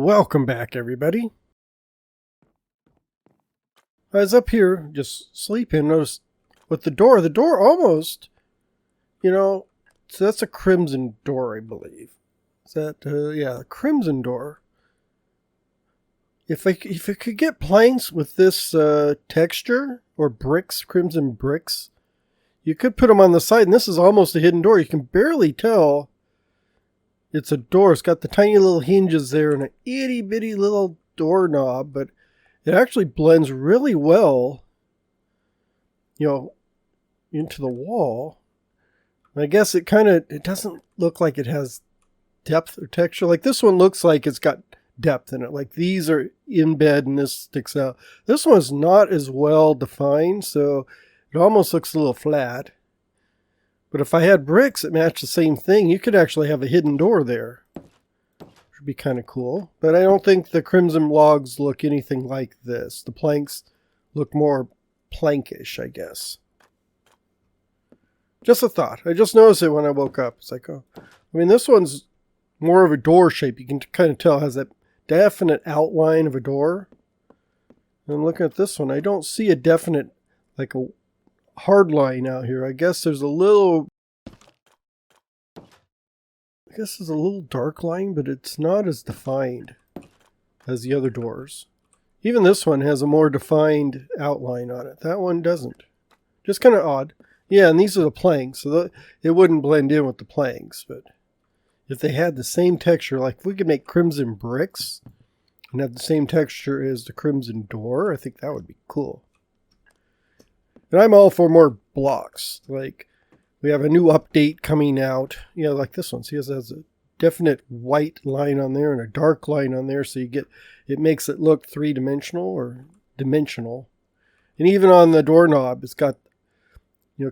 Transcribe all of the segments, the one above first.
Welcome back, everybody. I was up here just sleeping, noticed with the door almost, so that's a crimson door, I believe. Is that, yeah, a crimson door. If I could get planks with this texture, or bricks, crimson bricks, you could put them on the side, and this is almost a hidden door. You can barely tell it's a door. It's got the tiny little hinges there and an itty bitty little doorknob, but it actually blends really well, into the wall. I guess it doesn't look like it has depth or texture. Like this one looks like it's got depth in it. Like these are in bed and this sticks out. This one's not as well defined, so it almost looks a little flat. But if I had bricks that match the same thing, you could actually have a hidden door there. Which would be kind of cool. But I don't think the crimson logs look anything like this. The planks look more plankish, I guess. Just a thought. I just noticed it when I woke up. It's like, oh. I mean, this one's more of a door shape. You can kind of tell it has that definite outline of a door. And looking at this one, I don't see a definite, like a hard line out here. I guess there's a little dark line, but it's not as defined as the other doors. Even this one has a more defined outline on it. That one doesn't. Just kind of odd. Yeah, and these are the planks, so it wouldn't blend in with the planks, but if they had the same texture, like if we could make crimson bricks and have the same texture as the crimson door, I think that would be cool. And I'm all for more blocks. Like, we have a new update coming out. Like this one. See, it has a definite white line on there and a dark line on there. So it makes it look three-dimensional or dimensional. And even on the doorknob, it's got,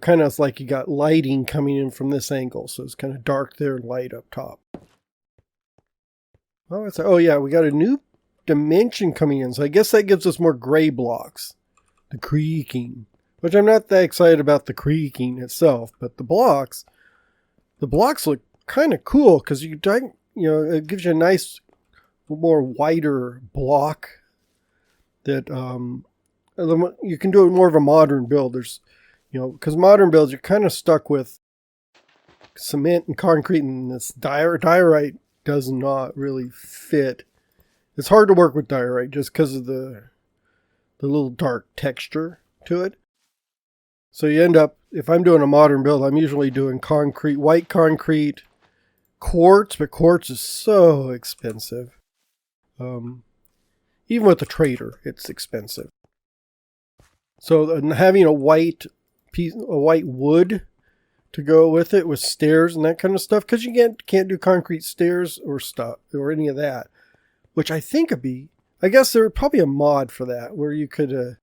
kind of like you got lighting coming in from this angle. So it's kind of dark there and light up top. Oh yeah, we got a new dimension coming in. So I guess that gives us more gray blocks. The creaking. Which I'm not that excited about the creaking itself, but the blocks look kind of cool because it gives you a nice, more wider block that you can do more of a modern build. There's, because modern builds you're kind of stuck with cement and concrete, and this diorite does not really fit. It's hard to work with diorite just because of the little dark texture to it. So you end up, if I'm doing a modern build, I'm usually doing concrete, white concrete, quartz, but quartz is so expensive. Even with the trader, it's expensive. So having a white wood to go with it, with stairs and that kind of stuff, because you can't do concrete stairs or stuff or any of that, which I think would be, I guess there would probably a mod for that where you could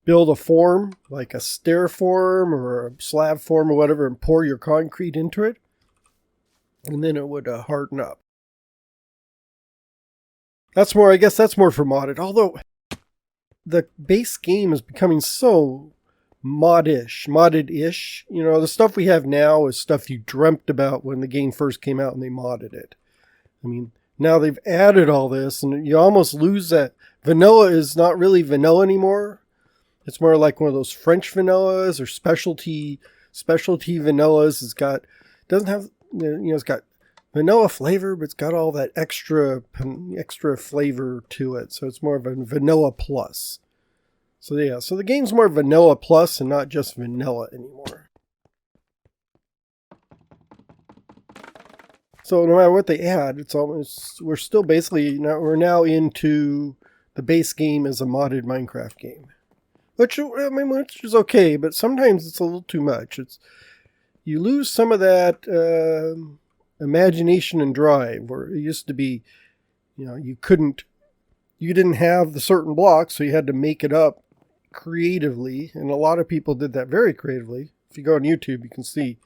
build a form, like a stair form or a slab form or whatever, and pour your concrete into it. And then it would harden up. I guess that's more for modded. Although the base game is becoming so modded-ish. The stuff we have now is stuff you dreamt about when the game first came out and they modded it. I mean, now they've added all this and you almost lose that. Vanilla is not really vanilla anymore. It's more like one of those French vanillas or specialty vanillas. It's got vanilla flavor, but it's got all that extra flavor to it. So it's more of a vanilla plus. So yeah, so the game's more vanilla plus and not just vanilla anymore. So no matter what they add, we're still basically we're now into the base game as a modded Minecraft game. Which is okay, but sometimes it's a little too much. You lose some of that imagination and drive, where it used to be, you didn't have the certain blocks, so you had to make it up creatively, and a lot of people did that very creatively. If you go on YouTube, you can see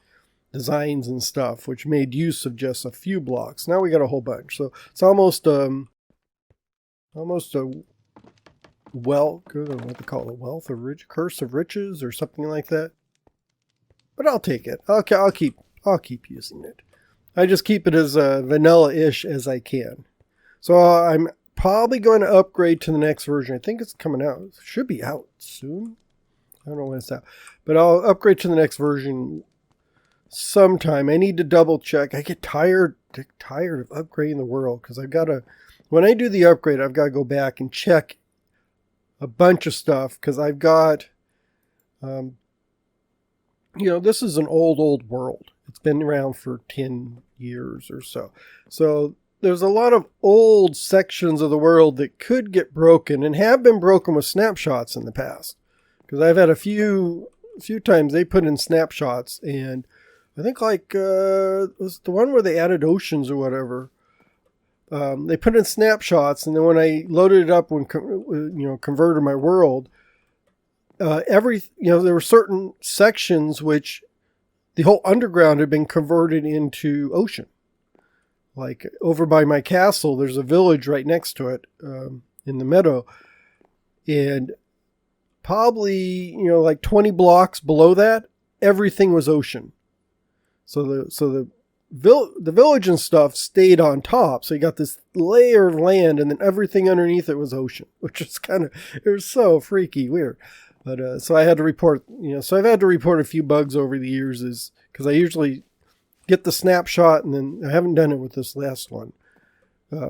designs and stuff, which made use of just a few blocks. Now we got a whole bunch, so it's almost a what they call it, curse of riches or something like that. But I'll take it. I'll keep using it. I just keep it as vanilla-ish as I can. So I'm probably going to upgrade to the next version. I think it's coming out. It should be out soon. I don't know when it's out. But I'll upgrade to the next version sometime. I need to double check. I get tired of upgrading the world because I've got to, when I do the upgrade, I've got to go back and check a bunch of stuff because I've got, this is an old world. It's been around for 10 years or so. So there's a lot of old sections of the world that could get broken and have been broken with snapshots in the past. Because I've had a few times they put in snapshots, and I think it was the one where they added oceans or whatever. They put in snapshots, and then when I loaded it up, converted my world, there were certain sections which the whole underground had been converted into ocean. Like over by my castle, there's a village right next to it, in the meadow, and probably, like 20 blocks below that, everything was ocean. So the village and stuff stayed on top. So you got this layer of land, and then everything underneath it was ocean, which is it was so freaky weird. But so I had to report, so I've had to report a few bugs over the years, is because I usually get the snapshot, and then I haven't done it with this last one.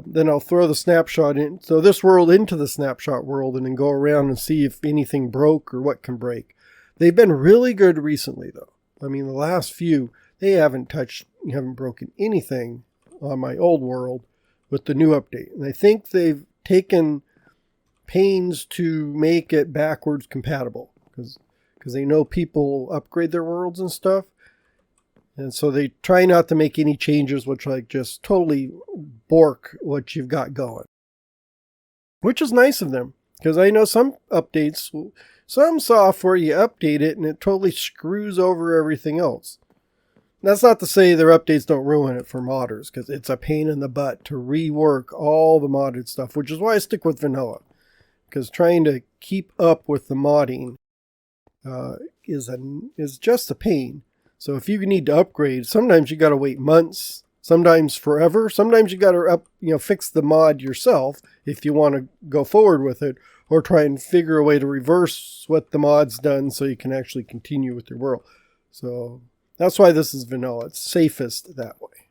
Then I'll throw the snapshot in, so this world into the snapshot world, and then go around and see if anything broke or what can break. They've been really good recently, though. I mean, the last few, they haven't broken anything on my old world with the new update. And I think they've taken pains to make it backwards compatible because they know people upgrade their worlds and stuff. And so they try not to make any changes which just totally bork what you've got going. Which is nice of them, because I know some updates, some software, you update it and it totally screws over everything else. That's not to say their updates don't ruin it for modders, because it's a pain in the butt to rework all the modded stuff, which is why I stick with vanilla. Because trying to keep up with the modding is just a pain. So if you need to upgrade, sometimes you got to wait months, sometimes forever. Sometimes you got to fix the mod yourself if you want to go forward with it, or try and figure a way to reverse what the mod's done so you can actually continue with your world. So that's why this is vanilla. It's safest that way.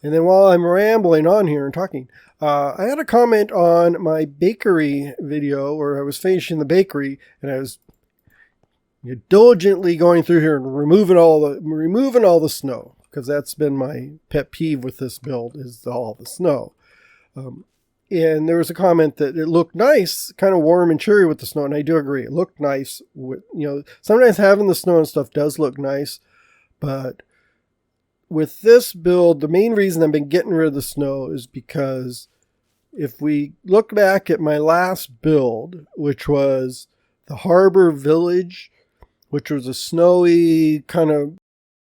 And then while I'm rambling on here and talking, I had a comment on my bakery video where I was finishing the bakery, and I was diligently going through here and removing all the snow, because that's been my pet peeve with this build, is all the snow. And there was a comment that it looked nice, kind of warm and cheery with the snow, and I do agree. It looked nice. Sometimes having the snow and stuff does look nice, but with this build, the main reason I've been getting rid of the snow is because if we look back at my last build, which was the Harbor Village, which was a snowy, kind of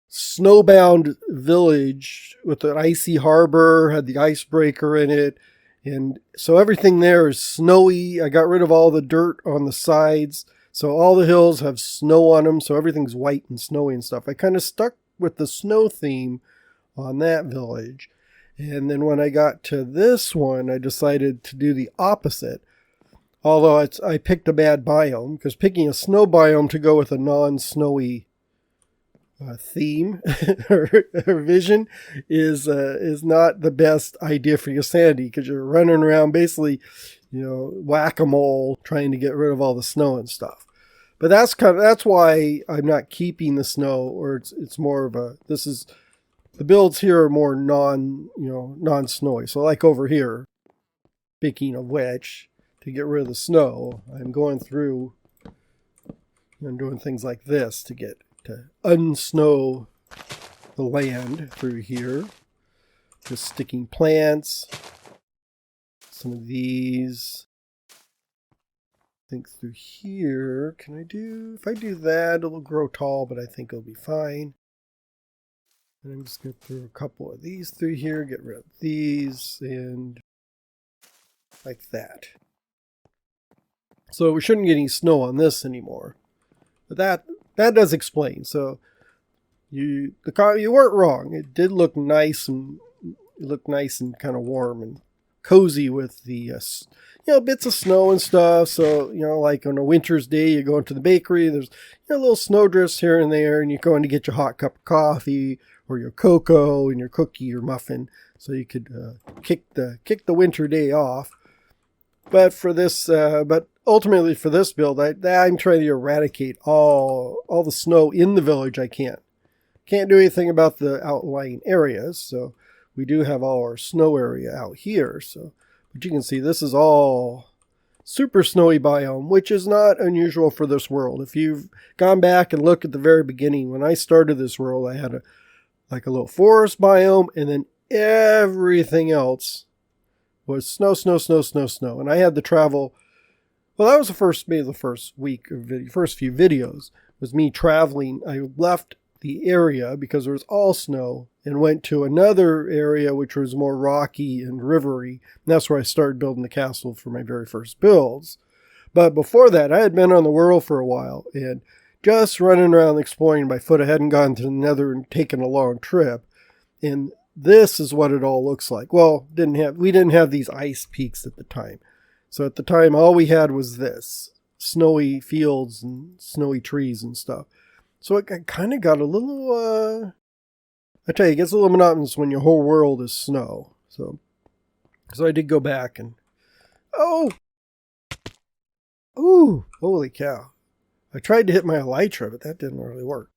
snowbound village with an icy harbor, had the icebreaker in it. And so everything there is snowy. I got rid of all the dirt on the sides. So all the hills have snow on them. So everything's white and snowy and stuff. I kind of stuck with the snow theme on that village. And then when I got to this one, I decided to do the opposite. Although I picked a bad biome, because picking a snow biome to go with a non-snowy theme or vision is not the best idea for your sanity, because you're running around basically, whack-a-mole trying to get rid of all the snow and stuff. But that's why I'm not keeping the snow, or it's more of the builds here are more non-snowy. So like over here, speaking of which, to get rid of the snow, I'm going through and doing things like this to unsnow the land through here. Just sticking plants, some of these. I think through here, if I do that, it'll grow tall, but I think it'll be fine. And I'm just going to throw a couple of these through here, get rid of these, and like that. So we shouldn't get any snow on this anymore. But that does explain. So you weren't wrong. It did look nice and look nice and kind of warm and cozy with the bits of snow and stuff. So like on a winter's day, you go into the bakery, there's little snow drifts here and there, and you're going to get your hot cup of coffee or your cocoa and your cookie or muffin, so you could kick the winter day off. But for this, but ultimately for this build, I'm trying to eradicate all the snow in the village. I can't do anything about the outlying areas, so we do have all our snow area out here. So, but you can see this is all super snowy biome, which is not unusual for this world. If you've gone back and looked at the very beginning, when I started this world, I had a little forest biome, and then everything else was snow. And I had to travel. Well, that was the first week of first few videos was me traveling. I left the area because there was all snow and went to another area which was more rocky and rivery. And that's where I started building the castle for my very first builds. But before that, I had been on the world for a while and just running around exploring by foot. I hadn't gone to the Nether and taken a long trip. And this is what it all looks like. Well, we didn't have these ice peaks at the time. So at the time, all we had was this snowy fields and snowy trees and stuff. So it kind of got a little, I tell you, it gets a little monotonous when your whole world is snow. So I did go back and, ooh, holy cow. I tried to hit my elytra, but that didn't really work.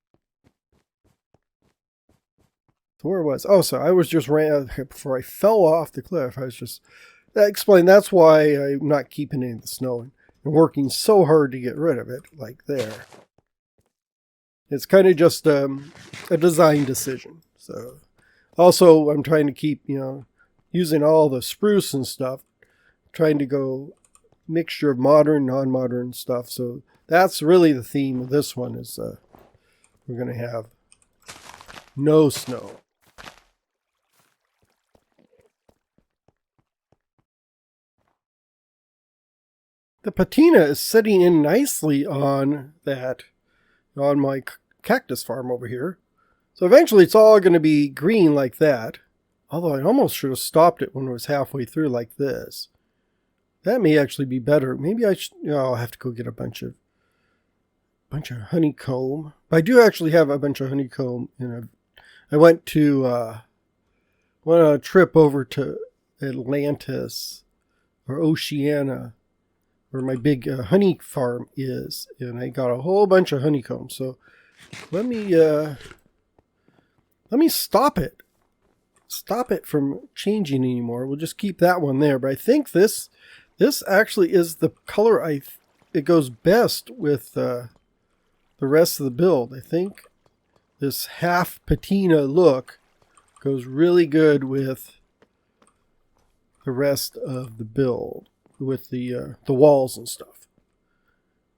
So where was? Oh, so I was just before I fell off the cliff. That's why I'm not keeping any of the snow and working so hard to get rid of it, like there. It's kind of just a design decision. So also I'm trying to keep, using all the spruce and stuff, trying to go mixture of modern, non-modern stuff. So that's really the theme of this one is we're going to have no snow. The patina is sitting in nicely on my cactus farm over here. So eventually it's all going to be green like that. Although I almost should have stopped it when it was halfway through like this. That may actually be better. Maybe I'll have to go get a bunch of honeycomb. But I do actually have a bunch of honeycomb. I went on a trip over to Atlantis or Oceania, where my big honey farm is, and I got a whole bunch of honeycomb. So let me stop it from changing anymore. We'll just keep that one there. But I think this actually is the color it goes best with the rest of the build. I think this half patina look goes really good with the rest of the build, with the walls and stuff,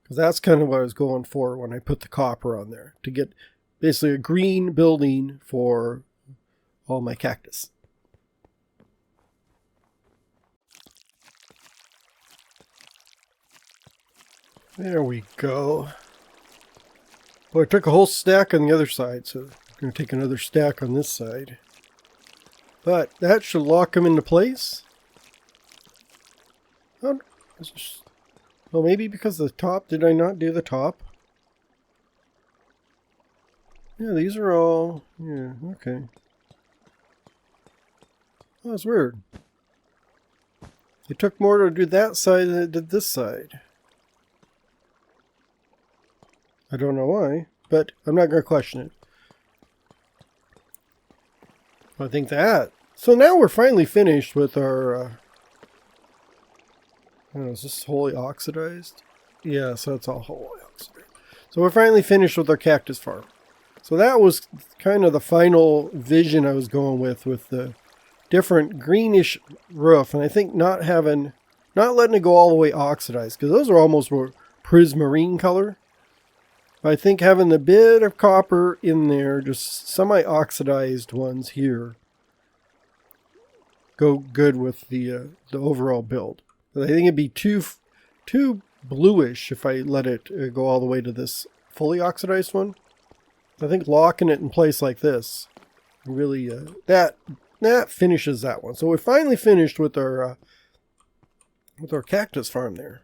because that's kind of what I was going for when I put the copper on there, to get basically a green building for all my cactus. There we go. Well, I took a whole stack on the other side, so I'm going to take another stack on this side. But that should lock them into place. Well, maybe because the top, did I not do the top? Yeah, these are all, yeah, okay. Oh, that's weird. It took more to do that side than it did this side. I don't know why, but I'm not going to question it. I think that. So now we're finally finished with our, I don't know, is this wholly oxidized? Yeah, so it's all wholly oxidized. So we're finally finished with our cactus farm. So that was kind of the final vision I was going with the different greenish roof. And I think not letting it go all the way oxidized, because those are almost more prismarine color. But I think having the bit of copper in there, just semi-oxidized ones here, go good with the overall build. But I think it'd be too bluish if I let it go all the way to this fully oxidized one. I think locking it in place like this really, that that finishes that one. So we finally finished with our cactus farm there.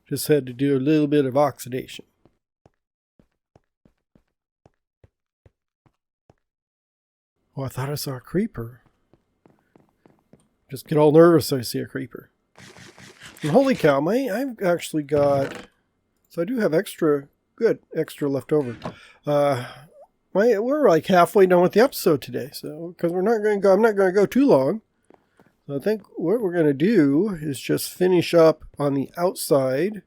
Just had to do a little bit of oxidation. Oh, I thought I saw a creeper. Just get all nervous when I see a creeper. And holy cow, I've actually got... So I do have extra left over. We're like halfway done with the episode today. So, because I'm not going to go too long. So I think what we're going to do is just finish up on the outside.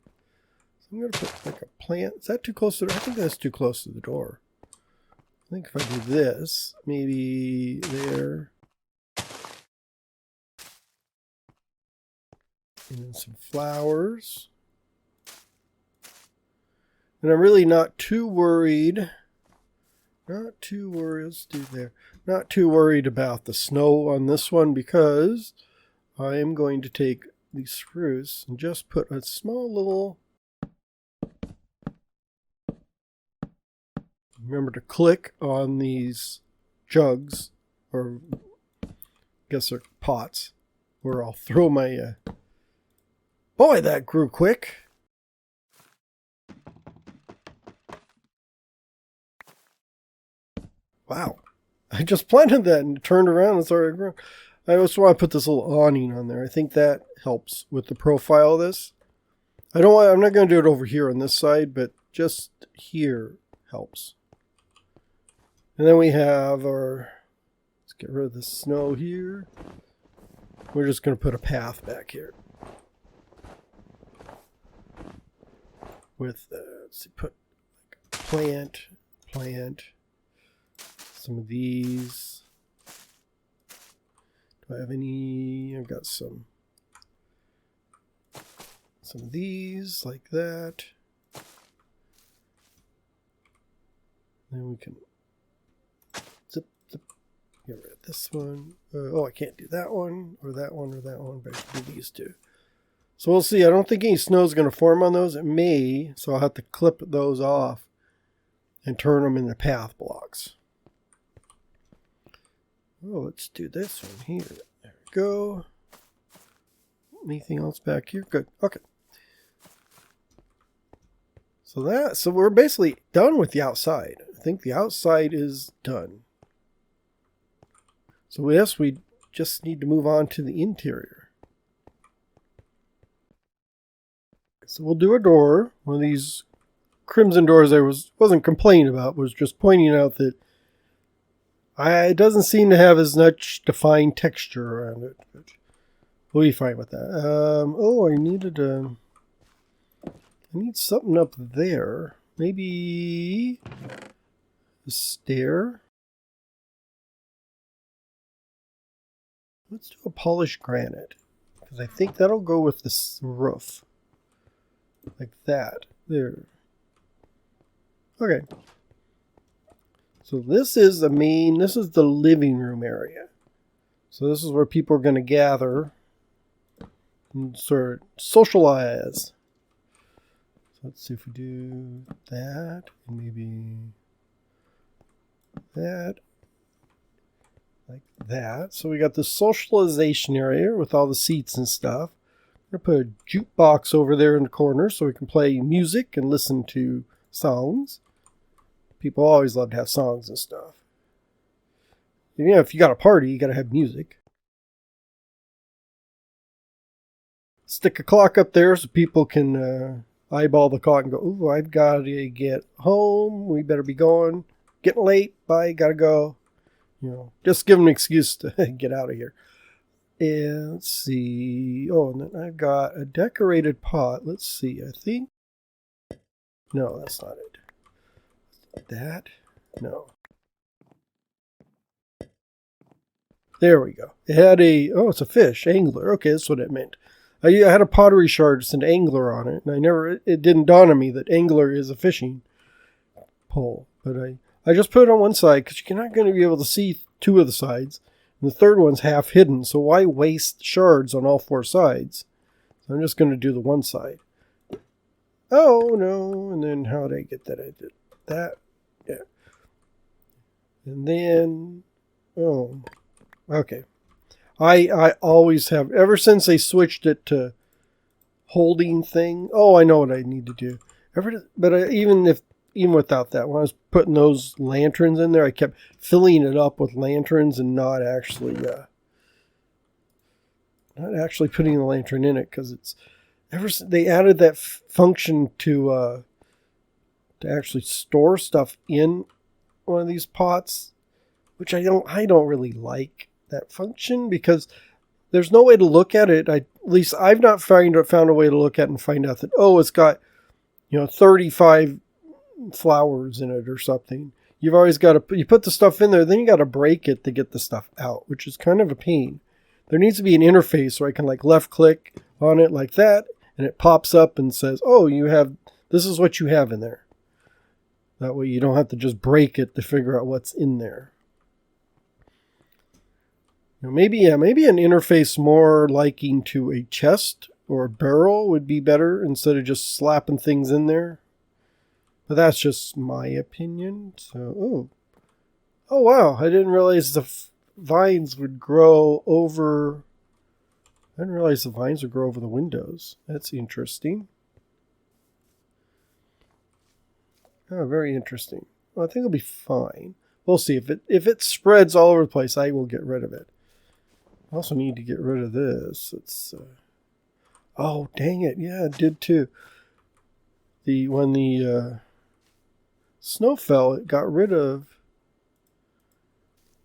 So I'm going to put like a plant. Is that too close to the door? I think that's too close to the door. I think if I do this, maybe there. And then some flowers. And I'm really not too worried. Let's do there. Not too worried about the snow on this one because I am going to take the spruce and just put a small little... Remember to click on these jugs, or I guess they're pots, where I'll throw my... Boy, that grew quick! Wow. I just planted that and turned around and started growing. I also want to put this little awning on there. I think that helps with the profile of this. I'm not going to do it over here on this side, but just here helps. And then we have our... Let's get rid of the snow here. We're just going to put a path back here. With, let's see, put like plant. Some of these. Do I have any? I've got some of these like that. Then we can zip, get rid of this one. Oh, I can't do that one or that one or that one, but I can do these two. So we'll see. I don't think any snow is going to form on those. It may, so I'll have to clip those off and turn them into path blocks. Oh, let's do this one here. There we go. Anything else back here? Good. Okay. So we're basically done with the outside. I think the outside is done. So yes, we just need to move on to the interior. So we'll do a door. One of these crimson doors I wasn't complaining about, was just pointing out that it doesn't seem to have as much defined texture around it. But we'll be fine with that. I need something up there. Maybe a stair. Let's do a polished granite, because I think that'll go with this roof. Like that. There. Okay. So this is the living room area. So this is where people are going to gather and sort of socialize. So let's see if we do that, and maybe that, like that. So we got the socialization area with all the seats and stuff. I'm going to put a jukebox over there in the corner so we can play music and listen to songs. People always love to have songs and stuff. You know, if you got a party, you got to have music. Stick a clock up there so people can eyeball the clock and go, ooh, I've got to get home. We better be going. Getting late. Bye. Got to go. You know, just give them an excuse to get out of here. And let's see. Oh, and then I've got a decorated pot. Let's see. I think. No, that's not it. That? No. There we go. It had it's a fish, angler. Okay, that's what it meant. I had a pottery shard, just an angler on it, and it didn't dawn on me that angler is a fishing pole. But I just put it on one side because you're not going to be able to see two of the sides. And the third one's half hidden, so why waste shards on all four sides? So I'm just going to do the one side. Oh, no. And then how did I get that? I did that. Yeah. And then, Okay. I always have, ever since they switched it to holding thing. Oh, I know what I need to do. Even without that, when I was putting those lanterns in there, I kept filling it up with lanterns and not actually putting the lantern in it, because it's they added that function to actually store stuff in one of these pots, which I don't really like that function, because there's no way to look at it. At least I've not found a way to look at it and find out that, oh, it's got 35 flowers in it or something. You've always got to you put the stuff in there, then you got to break it to get the stuff out, which is kind of a pain. There needs to be an interface where I can like left click on it like that, and it pops up and says, oh, this is what you have in there. That way you don't have to just break it to figure out what's in there. Maybe an interface more liking to a chest or a barrel would be better, instead of just slapping things in there. But that's just my opinion. So, oh wow! I didn't realize the vines would grow over. I didn't realize the vines would grow over the windows. That's interesting. Oh, very interesting. Well, I think it'll be fine. We'll see. If it spreads all over the place, I will get rid of it. I also need to get rid of this. Oh, dang it. Yeah, it did too. When the snow fell, it got rid of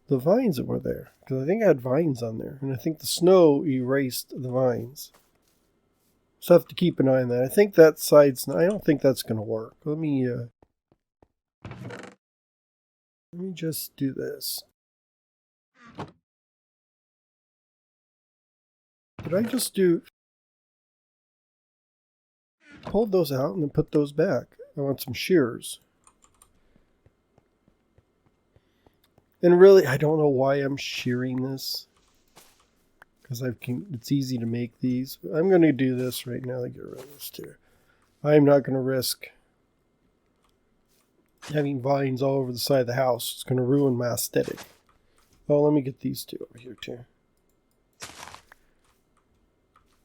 the vines that were there. Because I think I had vines on there. And I think the snow erased the vines. So I have to keep an eye on that. I think that side's... I don't think that's going to work. Let me just do this. Did I just pulled those out and then put those back? I want some shears. And really, I don't know why I'm shearing this, because it's easy to make these. I'm going to do this right now to get rid of this too. I'm not going to risk having vines all over the side of the house. It's going to ruin my aesthetic. Oh, let me get these two over here too.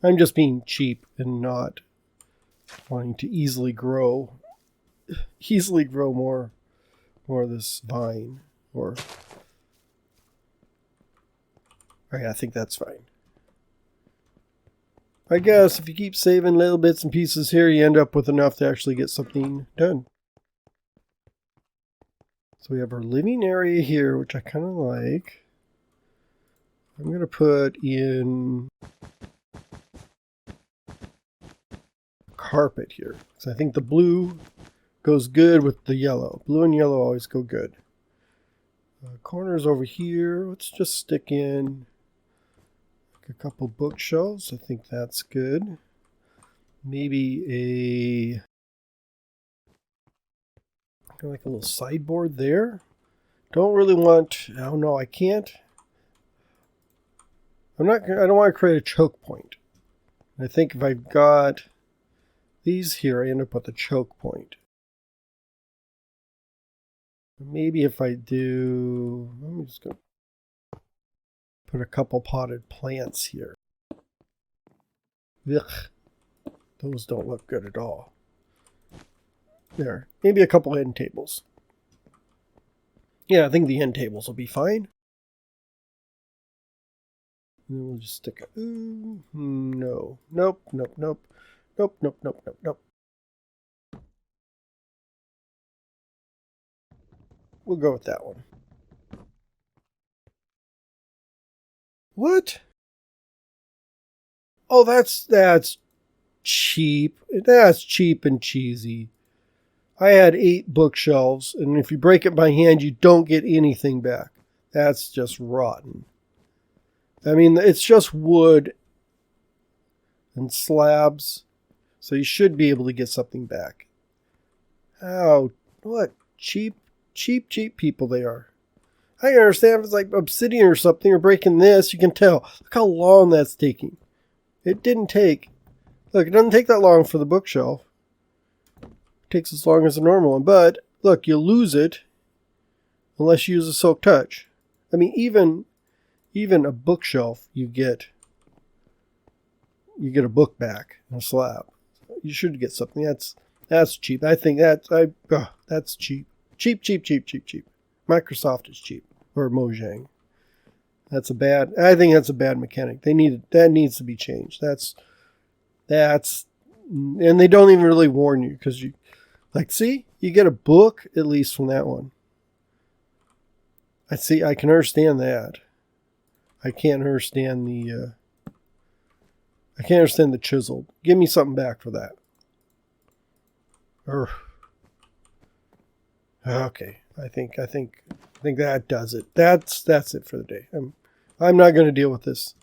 I'm just being cheap and not wanting to easily grow more of this vine. Or, alright, I think that's fine. I guess if you keep saving little bits and pieces here, you end up with enough to actually get something done. So we have our living area here, which I kind of like. I'm going to put in carpet here, because I think the blue goes good with the yellow. Blue and yellow always go good. Corners over here, let's just stick in a couple bookshelves. I think that's good. Maybe like a little sideboard there. Don't really want... Oh no, I can't. I don't want to create a choke point. I think if I've got these here, I end up with a choke point. Maybe if I do... I'm just going to put a couple potted plants here. Ugh. Those don't look good at all. There. Maybe a couple end tables. Yeah, I think the end tables will be fine. And we'll just stick a... no. Nope, nope, nope. Nope, nope, nope, nope, nope. We'll go with that one. What? Oh, that's cheap. That's cheap and cheesy. I had 8 bookshelves, and if you break it by hand, you don't get anything back. That's just rotten. I mean, it's just wood and slabs, so you should be able to get something back. How? What? Cheap people they are. I can understand if it's like obsidian or something, or breaking this, you can tell. Look how long that's taking. It didn't take... Look, it doesn't take that long for the bookshelf. It takes as long as a normal one. But, look, you lose it unless you use a silk touch. I mean, even even a bookshelf, you get a book back and a slab. You should get something that's cheap. I think that's cheap. Cheap. Microsoft is cheap, or Mojang. I think that's a bad mechanic. That needs to be changed. And they don't even really warn you, because you get a book at least from that one. I can understand that. I can't understand the chiseled. Give me something back for that. Okay. I think that does it. That's it for the day. I'm not going to deal with this.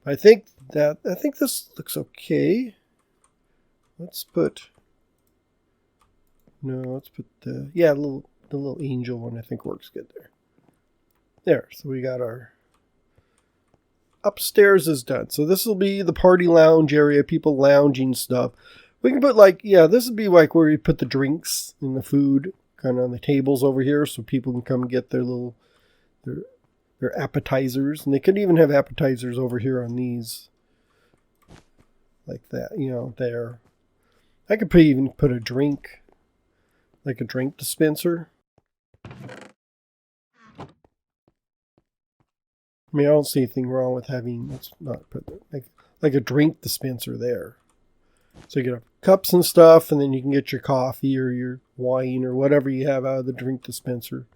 I think this looks okay. Let's put the little angel one. I think works good there. There. So we got our upstairs is done. So this will be the party lounge area, people lounging stuff. We can put this would be like where we put the drinks and the food kind of on the tables over here, so people can come get their appetizers. And they could even have appetizers over here on these, like that, there. I could even put a drink, like a drink dispenser. I mean, I don't see anything wrong with having, let's not put like a drink dispenser there. So you get cups and stuff, and then you can get your coffee or your wine or whatever you have out of the drink dispenser.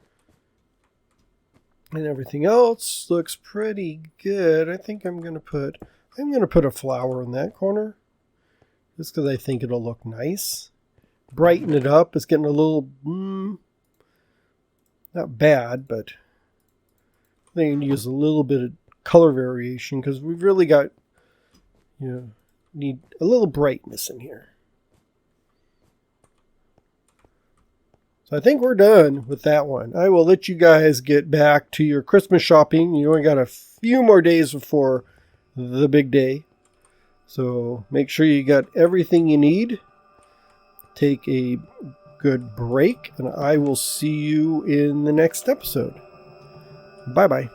And everything else looks pretty good. I think I'm going to put a flower in that corner, just because I think it'll look nice. Brighten it up. It's getting a little, not bad, but I think I can use a little bit of color variation, because we've really got, need a little brightness in here. So I think we're done with that one. I will let you guys get back to your Christmas shopping. You only got a few more days before the big day. So make sure you got everything you need. Take a good break, and I will see you in the next episode. Bye-bye.